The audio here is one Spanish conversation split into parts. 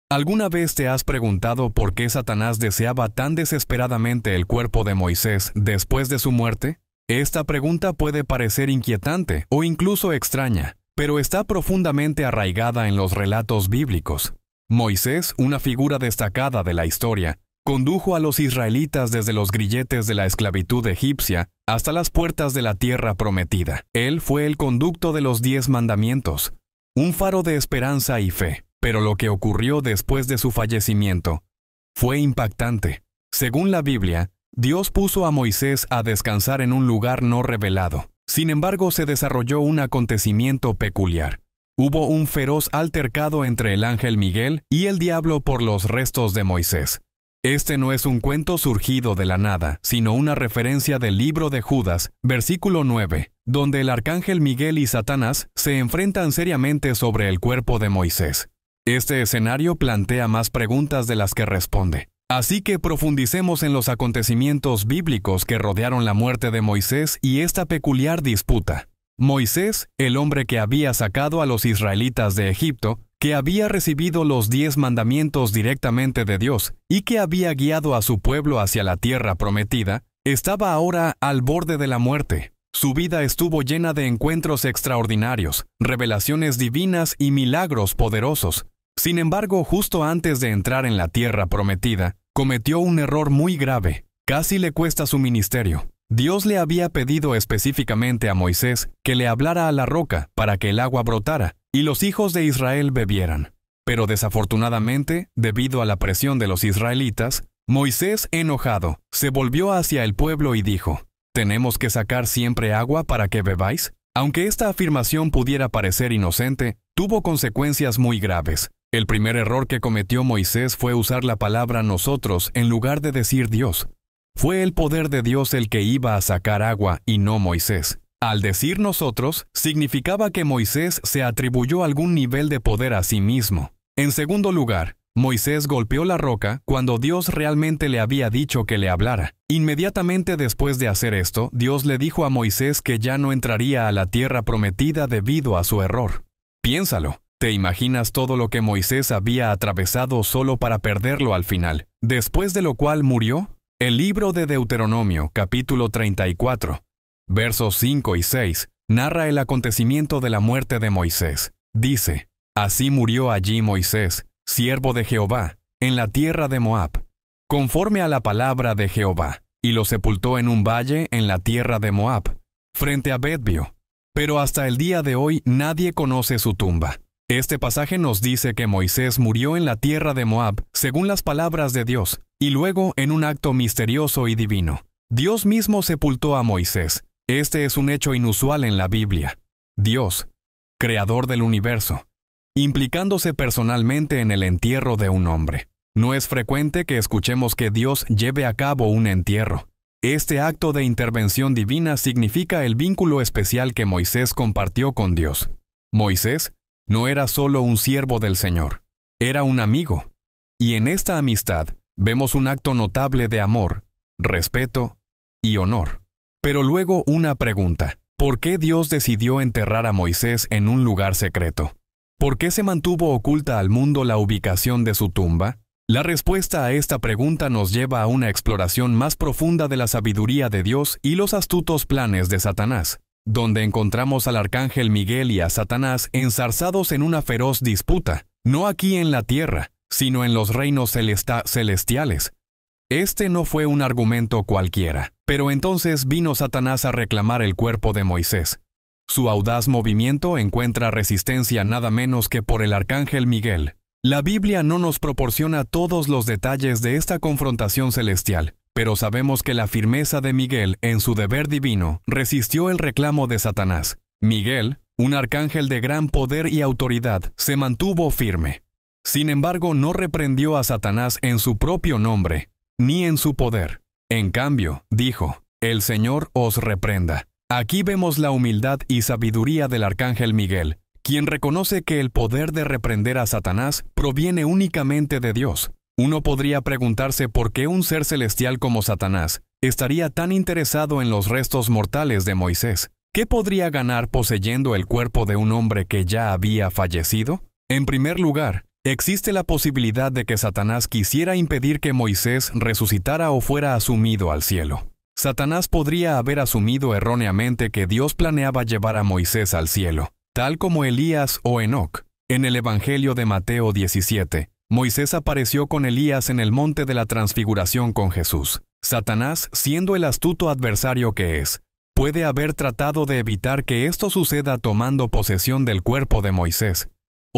¿Alguna vez te has preguntado por qué Satanás deseaba tan desesperadamente el cuerpo de Moisés después de su muerte? Esta pregunta puede parecer inquietante o incluso extraña, pero está profundamente arraigada en los relatos bíblicos. Moisés, una figura destacada de la historia, condujo a los israelitas desde los grilletes de la esclavitud egipcia hasta las puertas de la tierra prometida. Él fue el conducto de los 10 mandamientos, un faro de esperanza y fe. Pero lo que ocurrió después de su fallecimiento fue impactante. Según la Biblia, Dios puso a Moisés a descansar en un lugar no revelado. Sin embargo, se desarrolló un acontecimiento peculiar. Hubo un feroz altercado entre el ángel Miguel y el diablo por los restos de Moisés. Este no es un cuento surgido de la nada, sino una referencia del libro de Judas, versículo 9, donde el arcángel Miguel y Satanás se enfrentan seriamente sobre el cuerpo de Moisés. Este escenario plantea más preguntas de las que responde. Así que profundicemos en los acontecimientos bíblicos que rodearon la muerte de Moisés y esta peculiar disputa. Moisés, el hombre que había sacado a los israelitas de Egipto, que había recibido los 10 mandamientos directamente de Dios y que había guiado a su pueblo hacia la tierra prometida, estaba ahora al borde de la muerte. Su vida estuvo llena de encuentros extraordinarios, revelaciones divinas y milagros poderosos. Sin embargo, justo antes de entrar en la tierra prometida, cometió un error muy grave. Casi le cuesta su ministerio. Dios le había pedido específicamente a Moisés que le hablara a la roca para que el agua brotara y los hijos de Israel bebieran. Pero desafortunadamente, debido a la presión de los israelitas, Moisés, enojado, se volvió hacia el pueblo y dijo: ¿Tenemos que sacar siempre agua para que bebáis? Aunque esta afirmación pudiera parecer inocente, tuvo consecuencias muy graves. El primer error que cometió Moisés fue usar la palabra nosotros en lugar de decir Dios. Fue el poder de Dios el que iba a sacar agua y no Moisés. Al decir nosotros, significaba que Moisés se atribuyó algún nivel de poder a sí mismo. En segundo lugar, Moisés golpeó la roca cuando Dios realmente le había dicho que le hablara. Inmediatamente después de hacer esto, Dios le dijo a Moisés que ya no entraría a la tierra prometida debido a su error. Piénsalo. ¿Te imaginas todo lo que Moisés había atravesado solo para perderlo al final, después de lo cual murió? El libro de Deuteronomio, capítulo 34, versos 5 y 6, narra el acontecimiento de la muerte de Moisés. Dice: Así murió allí Moisés, siervo de Jehová, en la tierra de Moab, conforme a la palabra de Jehová, y lo sepultó en un valle en la tierra de Moab, frente a Betbio. Pero hasta el día de hoy nadie conoce su tumba. Este pasaje nos dice que Moisés murió en la tierra de Moab, según las palabras de Dios, y luego en un acto misterioso y divino. Dios mismo sepultó a Moisés. Este es un hecho inusual en la Biblia. Dios, creador del universo, implicándose personalmente en el entierro de un hombre. No es frecuente que escuchemos que Dios lleve a cabo un entierro. Este acto de intervención divina significa el vínculo especial que Moisés compartió con Dios. Moisés no era solo un siervo del Señor, era un amigo. Y en esta amistad vemos un acto notable de amor, respeto y honor. Pero luego una pregunta: ¿por qué Dios decidió enterrar a Moisés en un lugar secreto? ¿Por qué se mantuvo oculta al mundo la ubicación de su tumba? La respuesta a esta pregunta nos lleva a una exploración más profunda de la sabiduría de Dios y los astutos planes de Satanás, donde encontramos al arcángel Miguel y a Satanás enzarzados en una feroz disputa, no aquí en la tierra, sino en los reinos celestiales. Este no fue un argumento cualquiera, pero entonces vino Satanás a reclamar el cuerpo de Moisés. Su audaz movimiento encuentra resistencia nada menos que por el arcángel Miguel. La Biblia no nos proporciona todos los detalles de esta confrontación celestial, pero sabemos que la firmeza de Miguel en su deber divino resistió el reclamo de Satanás. Miguel, un arcángel de gran poder y autoridad, se mantuvo firme. Sin embargo, no reprendió a Satanás en su propio nombre, ni en su poder. En cambio, dijo: El Señor os reprenda. Aquí vemos la humildad y sabiduría del arcángel Miguel, quien reconoce que el poder de reprender a Satanás proviene únicamente de Dios. Uno podría preguntarse por qué un ser celestial como Satanás estaría tan interesado en los restos mortales de Moisés. ¿Qué podría ganar poseyendo el cuerpo de un hombre que ya había fallecido? En primer lugar, Existe la posibilidad de que Satanás quisiera impedir que Moisés resucitara o fuera asumido al cielo. Satanás podría haber asumido erróneamente que Dios planeaba llevar a Moisés al cielo, tal como Elías o Enoc. En el Evangelio de Mateo 17, Moisés apareció con Elías en el monte de la transfiguración con Jesús. Satanás, siendo el astuto adversario que es, puede haber tratado de evitar que esto suceda tomando posesión del cuerpo de Moisés.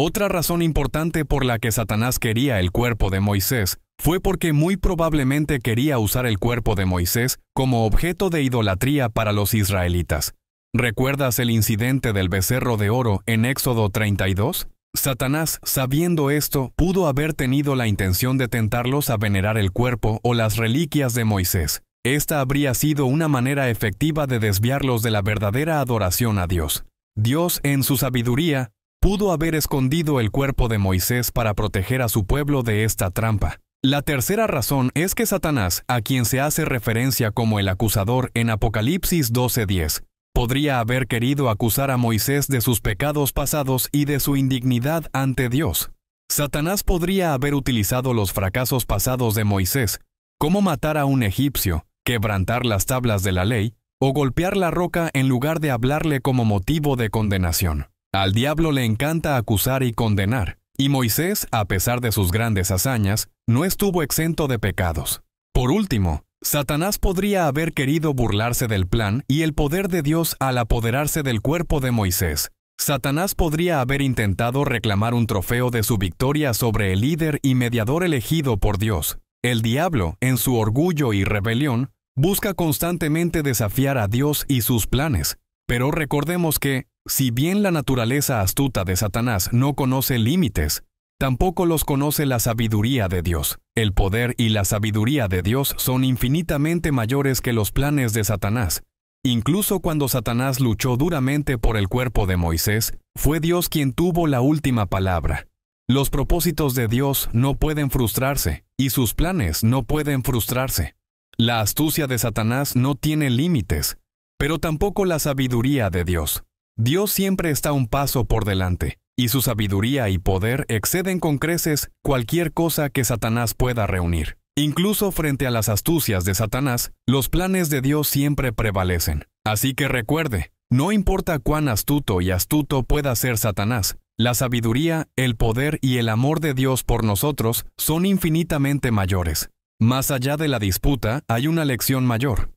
Otra razón importante por la que Satanás quería el cuerpo de Moisés fue porque muy probablemente quería usar el cuerpo de Moisés como objeto de idolatría para los israelitas. ¿Recuerdas el incidente del becerro de oro en Éxodo 32? Satanás, sabiendo esto, pudo haber tenido la intención de tentarlos a venerar el cuerpo o las reliquias de Moisés. Esta habría sido una manera efectiva de desviarlos de la verdadera adoración a Dios. Dios, en su sabiduría, pudo haber escondido el cuerpo de Moisés para proteger a su pueblo de esta trampa. La tercera razón es que Satanás, a quien se hace referencia como el acusador en Apocalipsis 12:10, podría haber querido acusar a Moisés de sus pecados pasados y de su indignidad ante Dios. Satanás podría haber utilizado los fracasos pasados de Moisés, como matar a un egipcio, quebrantar las tablas de la ley, o golpear la roca en lugar de hablarle como motivo de condenación. Al diablo le encanta acusar y condenar, y Moisés, a pesar de sus grandes hazañas, no estuvo exento de pecados. Por último, Satanás podría haber querido burlarse del plan y el poder de Dios al apoderarse del cuerpo de Moisés. Satanás podría haber intentado reclamar un trofeo de su victoria sobre el líder y mediador elegido por Dios. El diablo, en su orgullo y rebelión, busca constantemente desafiar a Dios y sus planes. Pero recordemos que, si bien la naturaleza astuta de Satanás no conoce límites, tampoco los conoce la sabiduría de Dios. El poder y la sabiduría de Dios son infinitamente mayores que los planes de Satanás. Incluso cuando Satanás luchó duramente por el cuerpo de Moisés, fue Dios quien tuvo la última palabra. Los propósitos de Dios no pueden frustrarse, y sus planes no pueden frustrarse. La astucia de Satanás no tiene límites, pero tampoco la sabiduría de Dios. Dios siempre está un paso por delante, y su sabiduría y poder exceden con creces cualquier cosa que Satanás pueda reunir. Incluso frente a las astucias de Satanás, los planes de Dios siempre prevalecen. Así que recuerde, no importa cuán astuto y astuto pueda ser Satanás, la sabiduría, el poder y el amor de Dios por nosotros son infinitamente mayores. Más allá de la disputa, hay una lección mayor.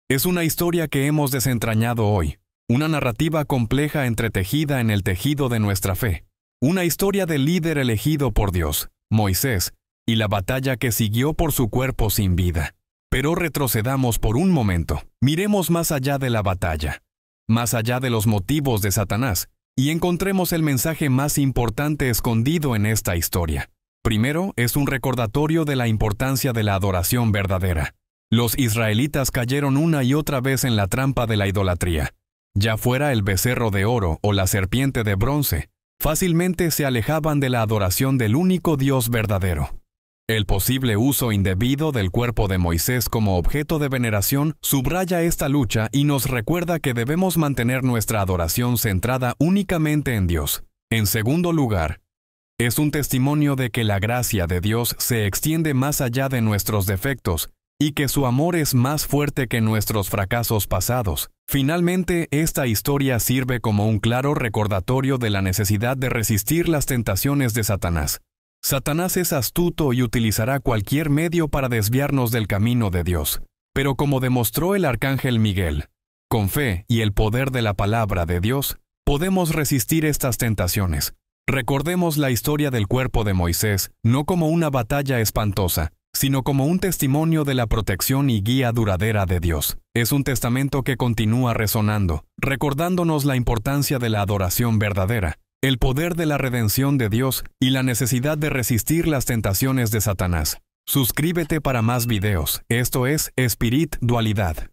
Es una historia que hemos desentrañado hoy. Una narrativa compleja entretejida en el tejido de nuestra fe. Una historia del líder elegido por Dios, Moisés, y la batalla que siguió por su cuerpo sin vida. Pero retrocedamos por un momento. Miremos más allá de la batalla, más allá de los motivos de Satanás, y encontremos el mensaje más importante escondido en esta historia. Primero, es un recordatorio de la importancia de la adoración verdadera. Los israelitas cayeron una y otra vez en la trampa de la idolatría. Ya fuera el becerro de oro o la serpiente de bronce, fácilmente se alejaban de la adoración del único Dios verdadero. El posible uso indebido del cuerpo de Moisés como objeto de veneración subraya esta lucha y nos recuerda que debemos mantener nuestra adoración centrada únicamente en Dios. En segundo lugar, es un testimonio de que la gracia de Dios se extiende más allá de nuestros defectos y que su amor es más fuerte que nuestros fracasos pasados. Finalmente, esta historia sirve como un claro recordatorio de la necesidad de resistir las tentaciones de Satanás. Satanás es astuto y utilizará cualquier medio para desviarnos del camino de Dios. Pero como demostró el arcángel Miguel, con fe y el poder de la palabra de Dios, podemos resistir estas tentaciones. Recordemos la historia del cuerpo de Moisés no como una batalla espantosa, sino como un testimonio de la protección y guía duradera de Dios. Es un testamento que continúa resonando, recordándonos la importancia de la adoración verdadera, el poder de la redención de Dios y la necesidad de resistir las tentaciones de Satanás. Suscríbete para más videos. Esto es Espiritualidad.